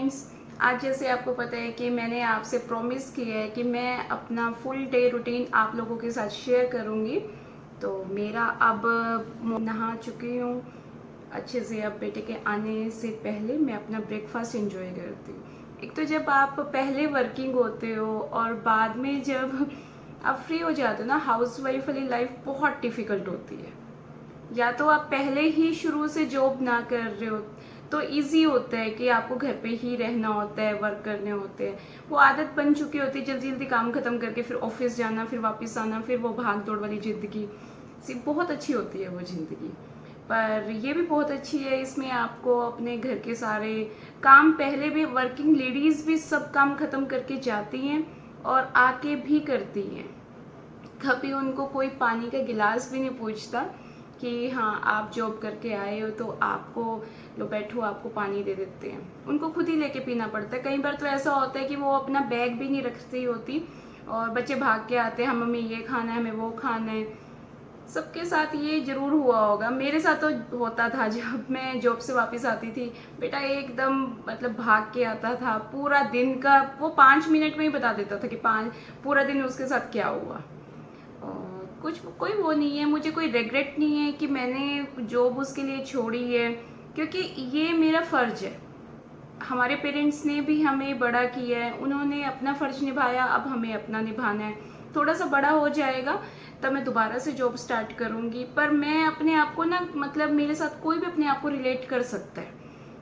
Friends, आज जैसे आपको पता है कि मैंने आपसे प्रॉमिस किया है कि मैं अपना फुल डे रूटीन आप लोगों के साथ शेयर करूंगी। तो मेरा अब नहा चुकी हूँ अच्छे से। अब बेटे के आने से पहले मैं अपना ब्रेकफास्ट एंजॉय करती हूँ। एक तो जब आप पहले वर्किंग होते हो और बाद में जब आप फ्री हो जाते हो ना, हाउसवाइफ वाली लाइफ बहुत डिफ़िकल्ट होती है। या तो आप पहले ही शुरू से जॉब ना कर रहे हो तो इजी होता है कि आपको घर पे ही रहना होता है, वर्क करने होते हैं, वो आदत बन चुकी होती है। जल्दी जल्दी काम खत्म करके फिर ऑफिस जाना, फिर वापस आना, फिर वो भाग दौड़ वाली ज़िंदगी सी बहुत अच्छी होती है वो ज़िंदगी। पर ये भी बहुत अच्छी है, इसमें आपको अपने घर के सारे काम, पहले भी वर्किंग लेडीज़ भी सब काम खत्म करके जाती हैं और आके भी करती हैं। कभी उनको कोई पानी का गिलास भी नहीं पूछता कि हाँ आप जॉब करके आए हो तो आपको लो बैठो, आपको पानी दे देते हैं। उनको खुद ही लेके पीना पड़ता है। कई बार तो ऐसा होता है कि वो अपना बैग भी नहीं रखती होती और बच्चे भाग के आते हैं, हाँ मम्मी ये खाना है, हमें वो खाना है। सबके साथ ये जरूर हुआ होगा, मेरे साथ तो होता था। जब मैं जॉब से वापस आती थी, बेटा एकदम मतलब भाग के आता था। पूरा दिन का वो 5 मिनट में ही बता देता था कि पूरा दिन उसके साथ क्या हुआ। कुछ कोई वो नहीं है, मुझे कोई रिग्रेट नहीं है कि मैंने जॉब उसके लिए छोड़ी है, क्योंकि ये मेरा फ़र्ज है। हमारे पेरेंट्स ने भी हमें बड़ा किया है, उन्होंने अपना फ़र्ज निभाया, अब हमें अपना निभाना है। थोड़ा सा बड़ा हो जाएगा तब मैं दोबारा से जॉब स्टार्ट करूँगी। पर मैं अपने आप को ना, मतलब मेरे साथ कोई भी अपने आप को रिलेट कर सकता है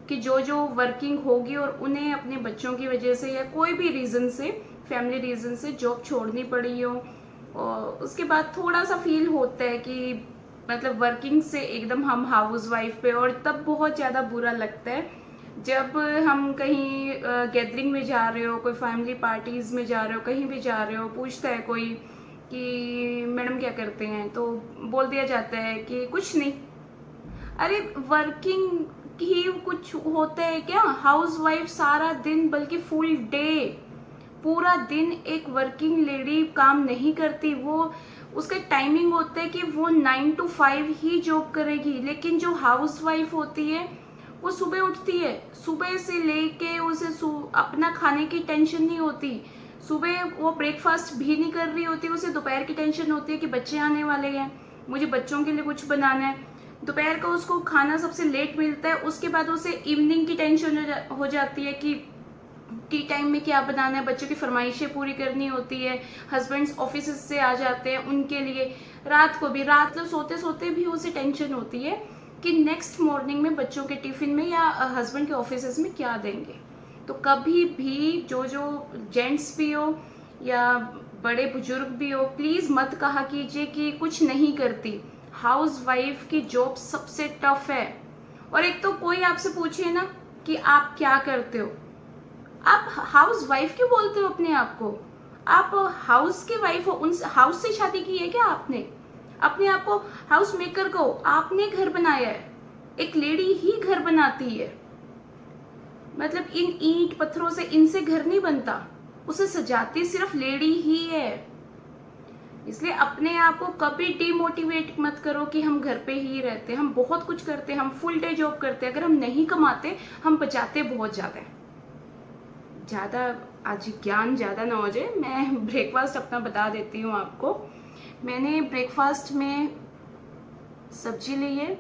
कि जो वर्किंग होगी और उन्हें अपने बच्चों की वजह से या कोई भी रीज़न से, फैमिली रीज़न से जॉब छोड़नी पड़ी हो, और उसके बाद थोड़ा सा फील होता है कि मतलब वर्किंग से एकदम हम हाउस वाइफ पे। और तब बहुत ज़्यादा बुरा लगता है जब हम कहीं गैदरिंग में जा रहे हो, कोई फैमिली पार्टीज़ में जा रहे हो, कहीं भी जा रहे हो, पूछता है कोई कि मैडम क्या करते हैं, तो बोल दिया जाता है कि कुछ नहीं। अरे वर्किंग ही कुछ होता है क्या? हाउस वाइफ सारा दिन, बल्कि फुल डे, पूरा दिन एक वर्किंग लेडी काम नहीं करती। वो उसका टाइमिंग होता है कि वो 9 to 5 ही जॉब करेगी। लेकिन जो हाउस वाइफ होती है वो सुबह उठती है, सुबह से लेके उसे अपना खाने की टेंशन नहीं होती। सुबह वो ब्रेकफास्ट भी नहीं कर रही होती, उसे दोपहर की टेंशन होती है कि बच्चे आने वाले हैं, मुझे बच्चों के लिए कुछ बनाना है। दोपहर का उसको खाना सबसे लेट मिलता है, उसके बाद उसे इवनिंग की टेंशन हो जाती है कि टी टाइम में क्या बनाना है, बच्चों की फरमाइशें पूरी करनी होती है, हस्बैंड्स ऑफिस से आ जाते हैं उनके लिए। रात को भी, रात को सोते सोते भी उसे टेंशन होती है कि नेक्स्ट मॉर्निंग में बच्चों के टिफिन में या हस्बैंड के ऑफिस में क्या देंगे। तो कभी भी जो जेंट्स भी हो या बड़े बुजुर्ग भी हो, प्लीज़ मत कहा कीजिए कि कुछ नहीं करती। हाउस वाइफ की जॉब सबसे टफ है। और एक तो कोई आपसे पूछे ना कि आप क्या करते हो, आप हाउस वाइफ क्यों बोलते हो अपने आप को? आप हाउस की वाइफ हो, उन हाउस से शादी की है क्या आपने? अपने आप को हाउस मेकर को आपने घर बनाया है। एक लेडी ही घर बनाती है, मतलब इन ईंट पत्थरों से इनसे घर नहीं बनता, उसे सजाती सिर्फ लेडी ही है। इसलिए अपने आप को कभी डिमोटिवेट मत करो कि हम घर पे ही रहते। हम बहुत कुछ करते, हम फुल डे जॉब करते, अगर हम नहीं कमाते हम बचाते बहुत ज़्यादा। आज ज्ञान ज़्यादा ना हो जाए, मैं ब्रेकफास्ट अपना बता देती हूँ आपको। मैंने ब्रेकफास्ट में सब्जी ली है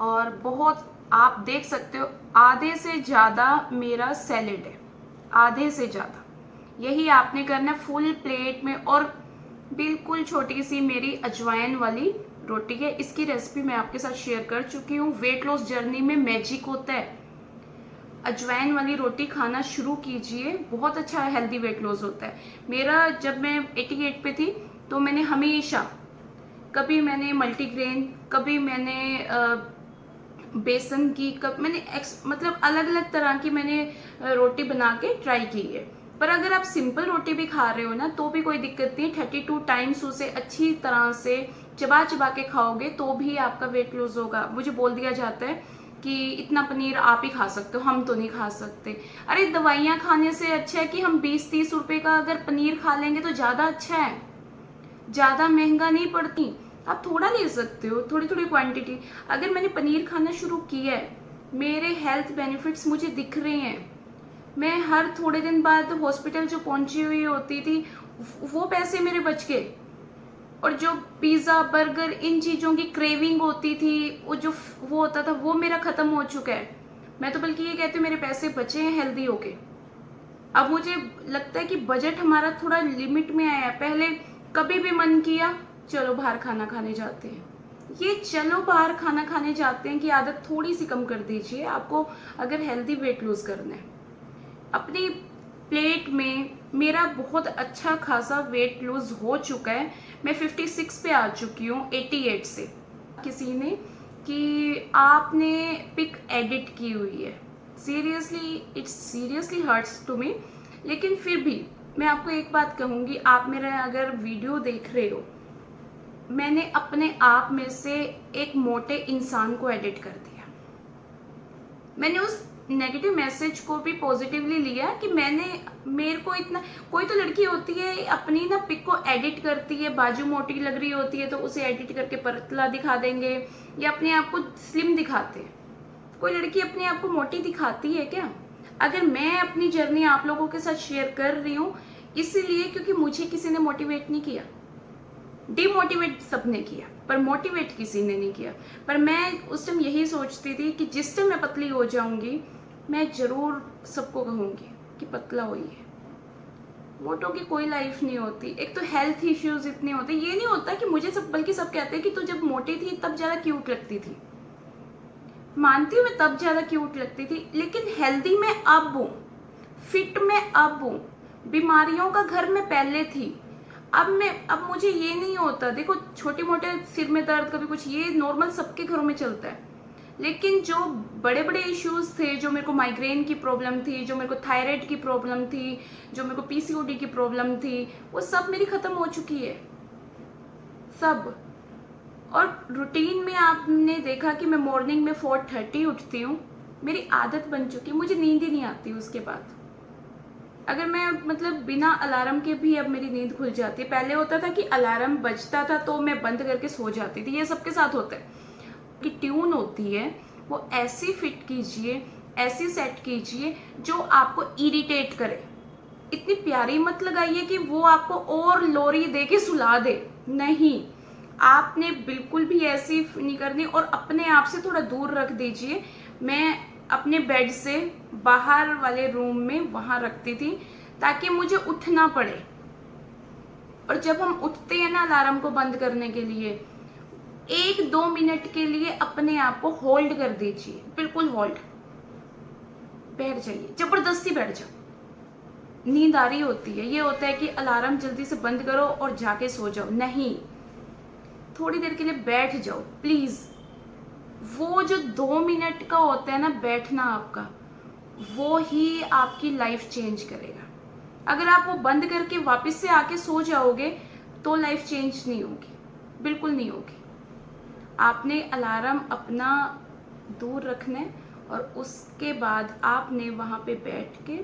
और बहुत, आप देख सकते हो आधे से ज़्यादा मेरा सैलेड है, आधे से ज़्यादा। यही आपने करना फुल प्लेट में। और बिल्कुल छोटी सी मेरी अजवाइन वाली रोटी है, इसकी रेसिपी मैं आपके साथ शेयर कर चुकी हूँ। वेट लॉस जर्नी में मैजिक होता है, अजवाइन वाली रोटी खाना शुरू कीजिए, बहुत अच्छा हेल्दी वेट लॉस होता है। मेरा जब मैं 88 पे थी तो मैंने हमेशा, कभी मैंने मल्टीग्रेन, कभी मैंने बेसन की, मैंने मतलब अलग अलग तरह की मैंने रोटी बना के ट्राई की है। पर अगर आप सिंपल रोटी भी खा रहे हो ना तो भी कोई दिक्कत नहीं। 32 टाइम्स उसे अच्छी तरह से चबा चबा के खाओगे तो भी आपका वेट लॉस होगा। मुझे बोल दिया जाता है कि इतना पनीर आप ही खा सकते हो, हम तो नहीं खा सकते। अरे दवाइयाँ खाने से अच्छा है कि हम 20-30 रुपए का अगर पनीर खा लेंगे तो ज़्यादा अच्छा है, ज़्यादा महंगा नहीं पड़ती। आप थोड़ा ले सकते हो, थोड़ी थोड़ी क्वांटिटी। अगर मैंने पनीर खाना शुरू किया है, मेरे हेल्थ बेनिफिट्स मुझे दिख रहे हैं। मैं हर थोड़े दिन बाद हॉस्पिटल जो पहुंची हुई होती थी, वो पैसे मेरे बच गए। और जो पिज़्ज़ा बर्गर इन चीज़ों की क्रेविंग होती थी, वो होता था, वो मेरा ख़त्म हो चुका है। मैं तो बल्कि ये कहती हूँ मेरे पैसे बचे हैं हेल्दी होके। अब मुझे लगता है कि बजट हमारा थोड़ा लिमिट में आया है। पहले कभी भी मन किया चलो बाहर खाना खाने जाते हैं, ये चलो बाहर खाना खाने जाते हैं की आदत थोड़ी सी कम कर दीजिए आपको, अगर हेल्दी वेट लूज करना है। अपनी प्लेट में मेरा बहुत अच्छा खासा वेट लूज हो चुका है, मैं 56 पे आ चुकी हूँ 88 से। किसी ने कि आपने पिक एडिट की हुई है, seriously it's seriously hurts to me. लेकिन फिर भी मैं आपको एक बात कहूँगी, आप मेरा अगर वीडियो देख रहे हो, मैंने अपने आप में से एक मोटे इंसान को एडिट कर दिया। मैंने उस नेगेटिव मैसेज को भी पॉजिटिवली लिया कि मेरे को इतना, कोई तो लड़की होती है अपनी ना पिक को एडिट करती है, बाजू मोटी लग रही होती है तो उसे एडिट करके पतला दिखा देंगे या अपने आप को स्लिम दिखाते हैं। कोई लड़की अपने आप को मोटी दिखाती है क्या? अगर मैं अपनी जर्नी आप लोगों के साथ शेयर कर रही हूँ इसीलिए क्योंकि मुझे किसी ने मोटिवेट नहीं किया। डिमोटिवेट सबने किया पर मोटिवेट किसी ने नहीं किया। पर मैं उस टाइम यही सोचती थी कि जिस टाइम मैं पतली हो जाऊंगी मैं जरूर सबको कहूंगी कि पतला होइए। मोटों की कोई लाइफ नहीं होती। एक तो हेल्थ इश्यूज इतने होते, ये नहीं होता कि मुझे सब, बल्कि सब कहते हैं कि तू जब मोटी थी तब ज्यादा क्यूट लगती थी। मानती हूँ मैं तब ज्यादा क्यूट लगती थी, लेकिन हेल्दी में अब हूँ, फिट में अब हूँ, बीमारियों का घर में पहले थी। अब मुझे ये नहीं होता। देखो छोटे मोटे सिर में दर्द कभी कुछ, ये नॉर्मल सबके घरों में चलता है। लेकिन जो बड़े बड़े इश्यूज थे, जो मेरे को माइग्रेन की प्रॉब्लम थी, जो मेरे को थायराइड की प्रॉब्लम थी, जो मेरे को पीसीओडी की प्रॉब्लम थी, वो सब मेरी खत्म हो चुकी है सब। और रूटीन में आपने देखा कि मैं मॉर्निंग में 4:30 उठती हूँ, मेरी आदत बन चुकी है, मुझे नींद ही नहीं आती उसके बाद। अगर मैं मतलब बिना अलार्म के भी अब मेरी नींद खुल जाती है। पहले होता था कि अलार्म बजता था तो मैं बंद करके सो जाती थी, ये सबके साथ होता है कि ट्यून होती है वो ऐसी फिट कीजिए, ऐसी सेट कीजिए जो आपको इरिटेट करे। इतनी प्यारी मत लगाइए कि वो आपको और लोरी दे के सुला दे, नहीं, आपने बिल्कुल भी ऐसी नहीं करनी। और अपने आप से थोड़ा दूर रख दीजिए। मैं अपने बेड से बाहर वाले रूम में वहां रखती थी ताकि मुझे उठना पड़े। और जब हम उठते हैं ना अलार्म को बंद करने के लिए, 1-2 मिनट के लिए अपने आप को होल्ड कर दीजिए, बिल्कुल होल्ड, बैठ जाइए, जबरदस्ती बैठ जाओ। नींद आ रही होती है, ये होता है कि अलार्म जल्दी से बंद करो और जाके सो जाओ, नहीं, थोड़ी देर के लिए बैठ जाओ प्लीज। वो जो 2 मिनट का होता है ना बैठना आपका, वो ही आपकी लाइफ चेंज करेगा। अगर आप वो बंद करके वापस से आके सो जाओगे तो लाइफ चेंज नहीं होगी, बिल्कुल नहीं होगी। आपने अलार्म अपना दूर रखना है और उसके बाद आपने वहां पे बैठ के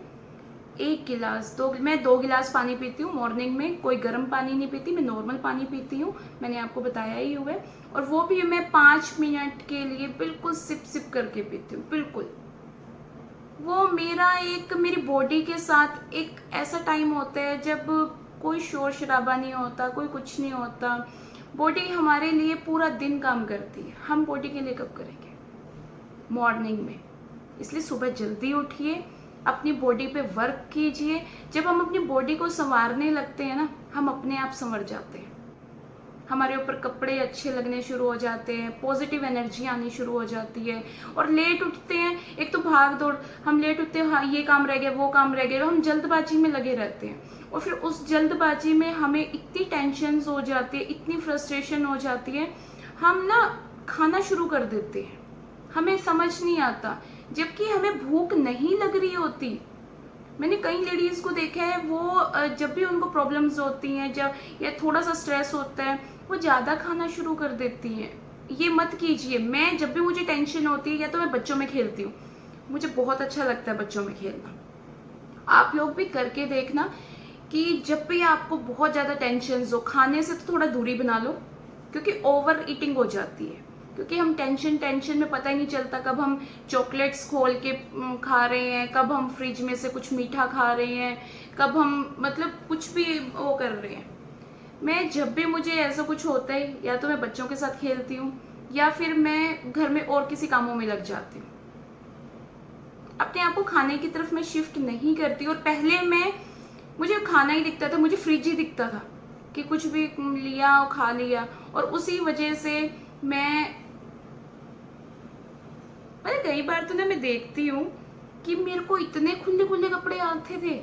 1 गिलास मैं 2 गिलास पानी पीती हूँ मॉर्निंग में। कोई गर्म पानी नहीं पीती, मैं नॉर्मल पानी पीती हूँ, मैंने आपको बताया ही हुआ है। और वो भी मैं 5 मिनट के लिए बिल्कुल सिप सिप करके पीती हूँ, बिल्कुल। वो मेरी बॉडी के साथ एक ऐसा टाइम होता है जब कोई शोर शराबा नहीं होता, कोई कुछ नहीं होता। बॉडी हमारे लिए पूरा दिन काम करती है, हम बॉडी के लिए कब करेंगे? मॉर्निंग में। इसलिए सुबह जल्दी उठिए, अपनी बॉडी पे वर्क कीजिए। जब हम अपनी बॉडी को संवारने लगते हैं ना, हम अपने आप संवर जाते हैं, हमारे ऊपर कपड़े अच्छे लगने शुरू हो जाते हैं, पॉजिटिव एनर्जी आनी शुरू हो जाती है। और लेट उठते हैं, एक तो भाग दौड़, हम लेट उठते हैं, हाँ ये काम रह गया, वो काम रह गया, हम जल्दबाजी में लगे रहते हैं। और फिर उस जल्दबाजी में हमें इतनी टेंशन हो जाती है, इतनी फ्रस्ट्रेशन हो जाती है, हम ना खाना शुरू कर देते हैं, हमें समझ नहीं आता, जबकि हमें भूख नहीं लग रही होती। मैंने कई लेडीज को देखा है, वो जब भी उनको प्रॉब्लम्स होती हैं, जब या थोड़ा सा स्ट्रेस होता है, वो ज़्यादा खाना शुरू कर देती हैं। ये मत कीजिए। मैं जब भी मुझे टेंशन होती है या तो मैं बच्चों में खेलती हूँ, मुझे बहुत अच्छा लगता है बच्चों में खेलना। आप लोग भी करके देखना कि जब भी आपको बहुत ज़्यादा टेंशन हो, खाने से तो थोड़ा दूरी बना लो, क्योंकि ओवर ईटिंग हो जाती है। क्योंकि हम टेंशन में पता ही नहीं चलता कब हम चॉकलेट्स खोल के खा रहे हैं, कब हम फ्रिज में से कुछ मीठा खा रहे हैं, कब हम मतलब कुछ भी वो कर रहे हैं। मैं जब भी मुझे ऐसा कुछ होता है, या तो मैं बच्चों के साथ खेलती हूँ या फिर मैं घर में और किसी कामों में लग जाती हूँ। अपने आप को खाने की तरफ मैं शिफ्ट नहीं करती। और पहले मुझे खाना ही दिखता था, मुझे फ्रिज ही दिखता था कि कुछ भी लिया और खा लिया। और उसी वजह से कई बार तो ना मैं देखती हूँ कि मेरे को इतने खुले खुले कपड़े आते थे,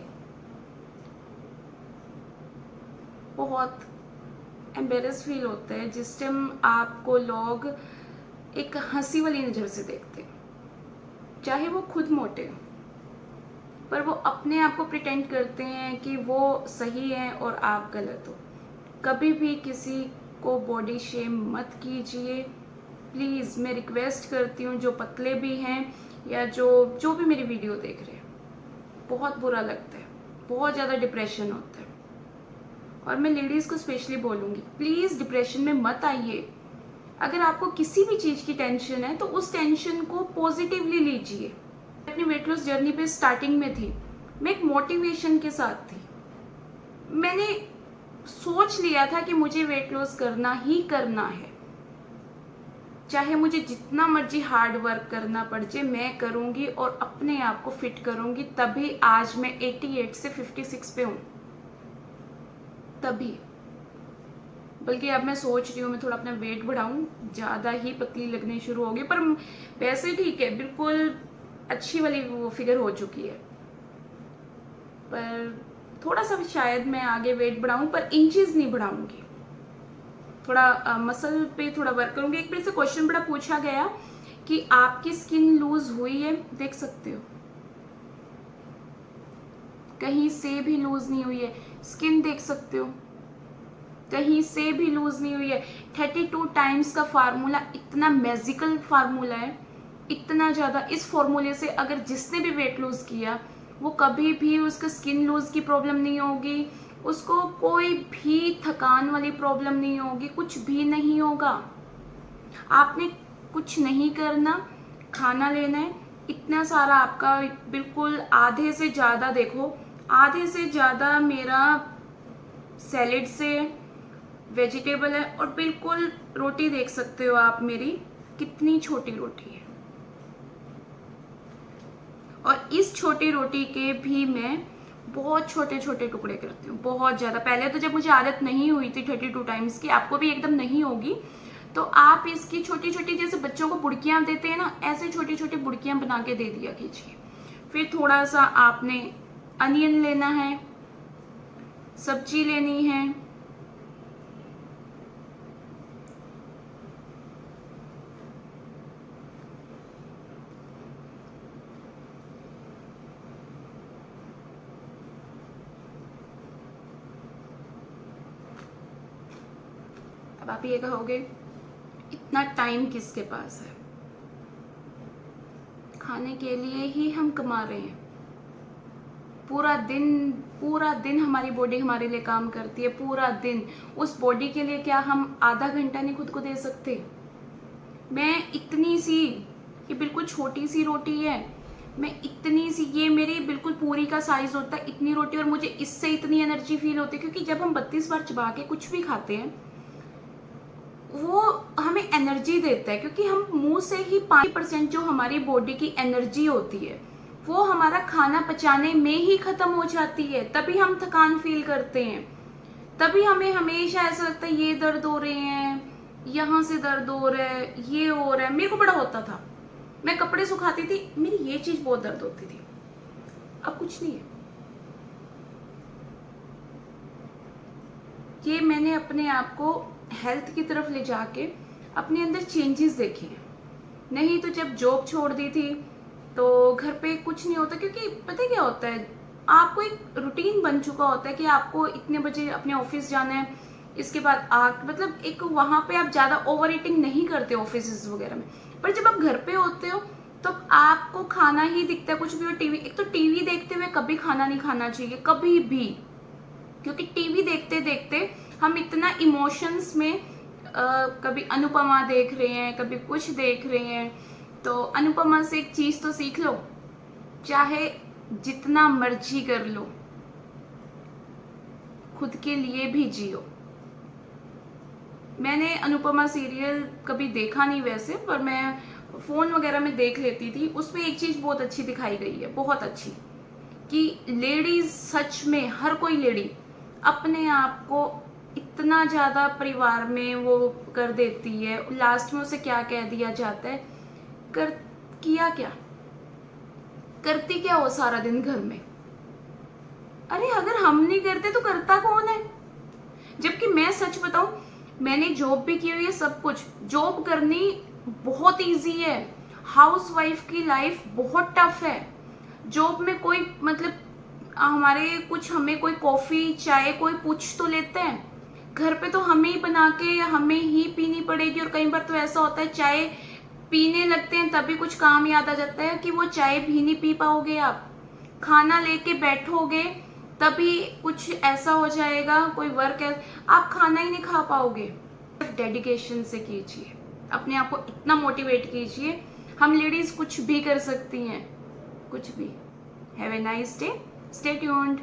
बहुत एम्बेरस फील होता है जिस टाइम आपको लोग एक हंसी वाली नज़र से देखते हैं, चाहे वो खुद मोटे हो, पर वो अपने आप को प्रिटेंड करते हैं कि वो सही है और आप गलत हो। कभी भी किसी को बॉडी शेम मत कीजिए प्लीज़, मैं रिक्वेस्ट करती हूँ। जो पतले भी हैं या जो भी मेरी वीडियो देख रहे हैं, बहुत बुरा लगता है, बहुत ज़्यादा डिप्रेशन होता है। और मैं लेडीज़ को स्पेशली बोलूँगी, प्लीज़ डिप्रेशन में मत आइए। अगर आपको किसी भी चीज़ की टेंशन है तो उस टेंशन को पॉजिटिवली लीजिए। अपनी वेट लॉस जर्नी पे स्टार्टिंग में थी, मैं एक मोटिवेशन के साथ थी। मैंने सोच लिया था कि मुझे वेट लॉस करना ही करना है, चाहे मुझे जितना मर्जी हार्ड वर्क करना पड़ जाए, मैं करूँगी और अपने आप को फिट करूँगी। तभी आज मैं 88 से 56 पे हूँ, तभी। बल्कि अब मैं सोच रही हूँ मैं थोड़ा अपना वेट बढ़ाऊँ, ज़्यादा ही पतली लगनी शुरू होगी। पर वैसे ठीक है, बिल्कुल अच्छी वाली वो फिगर हो चुकी है। पर थोड़ा सा शायद मैं आगे वेट बढ़ाऊँ, पर इंचेस नहीं बढ़ाऊँगी, थोड़ा मसल पे थोड़ा वर्क करूँगी। एक मेरे से क्वेश्चन बड़ा पूछा गया कि आपकी स्किन लूज हुई है, देख सकते हो कहीं से भी लूज नहीं हुई है। स्किन देख सकते हो, कहीं से भी लूज नहीं हुई है। 32 टाइम्स का फार्मूला इतना मैजिकल फार्मूला है, इतना ज़्यादा। इस फार्मूले से अगर जिसने भी वेट लूज किया वो कभी भी उसका स्किन लूज की प्रॉब्लम नहीं होगी, उसको कोई भी थकान वाली प्रॉब्लम नहीं होगी, कुछ भी नहीं होगा। आपने कुछ नहीं करना, खाना लेना है इतना सारा आपका, बिल्कुल आधे से ज़्यादा, देखो आधे से ज़्यादा मेरा सैलेड से वेजिटेबल है। और बिल्कुल रोटी देख सकते हो आप मेरी कितनी छोटी रोटी है, और इस छोटी रोटी के भी मैं बहुत छोटे छोटे टुकड़े करती हूँ, बहुत ज़्यादा। पहले तो जब मुझे आदत नहीं हुई थी 32 टाइम्स की, आपको भी एकदम नहीं होगी, तो आप इसकी छोटी छोटी, जैसे बच्चों को बुड़कियाँ देते हैं ना, ऐसे छोटी छोटी बुड़कियाँ बना के दे दिया कीजिए। फिर थोड़ा सा आपने अनियन लेना है, सब्जी लेनी है, अब आप ये कहोगे इतना टाइम किसके पास है, खाने के लिए ही हम कमा रहे हैं। पूरा दिन हमारी बॉडी हमारे लिए काम करती है, पूरा दिन। उस बॉडी के लिए क्या हम आधा घंटा नहीं खुद को दे सकते? मैं इतनी सी, ये बिल्कुल छोटी सी रोटी है, मैं इतनी सी, ये मेरी बिल्कुल पूरी का साइज होता है, इतनी रोटी, और मुझे इससे इतनी एनर्जी फील होती है। क्योंकि जब हम 32 बार चबा के कुछ भी खाते हैं वो हमें एनर्जी देता है, क्योंकि हम मुंह से ही 5% जो हमारी बॉडी की एनर्जी होती है वो हमारा खाना पचाने में ही खत्म हो जाती है। तभी हम थकान फील करते हैं, तभी हमें हमेशा ऐसा लगता है ये दर्द हो रहे हैं, यहाँ से दर्द हो रहा है, ये हो रहा है। मेरे को बड़ा होता था, मैं कपड़े सुखाती थी, मेरी ये चीज बहुत दर्द होती थी। अब कुछ नहीं है। ये मैंने अपने आप को हेल्थ की तरफ ले जाके अपने अंदर चेंजेस देखे हैं। नहीं तो जब जॉब छोड़ दी थी तो घर पे कुछ नहीं होता, क्योंकि पता क्या होता है, आपको एक रूटीन बन चुका होता है कि आपको इतने बजे अपने ऑफिस जाना है, इसके बाद मतलब एक वहाँ पे आप ज़्यादा ओवर ईटिंग नहीं करते ऑफिस वगैरह में। पर जब आप घर पे होते हो तो आपको खाना ही दिखता है, कुछ भी हो। टीवी, एक तो टीवी देखते हुए कभी खाना नहीं खाना चाहिए, कभी भी, क्योंकि टीवी देखते देखते हम इतना इमोशंस में कभी अनुपमा देख रहे हैं, कभी कुछ देख रहे हैं, तो अनुपमा से एक चीज़ तो सीख लो, चाहे जितना मर्जी कर लो, खुद के लिए भी जियो। मैंने अनुपमा सीरियल कभी देखा नहीं वैसे, पर मैं फ़ोन वगैरह में देख लेती थी। उसमें एक चीज़ बहुत अच्छी दिखाई गई है, बहुत अच्छी, कि लेडीज़ सच में, हर कोई लेडी अपने आप को इतना ज़्यादा परिवार में वो कर देती है, लास्ट में उसे क्या कह दिया जाता है, किया क्या, करती क्या हो सारा दिन घर में। अरे अगर हम नहीं करते तो करता कौन है। जबकि मैं सच बताऊं, मैंने जॉब भी की हुई है, सब कुछ। जॉब करनी बहुत इजी है, हाउसवाइफ की लाइफ बहुत टफ है। जॉब में कोई मतलब हमें कोई कॉफी चाय कोई पूछ तो लेते हैं, घर पे तो हमें ही बना के हमें ही पीनी पड़ेगी। और कई बार तो ऐसा होता है चाय पीने लगते हैं तभी कुछ काम याद आ जाता है कि वो चाय भी नहीं पी पाओगे आप। खाना लेके बैठोगे तभी कुछ ऐसा हो जाएगा, कोई वर्क है, आप खाना ही नहीं खा पाओगे। डेडिकेशन से कीजिए, अपने आप को इतना मोटिवेट कीजिए, हम लेडीज कुछ भी कर सकती हैं, कुछ भी। Have a nice day, stay tuned.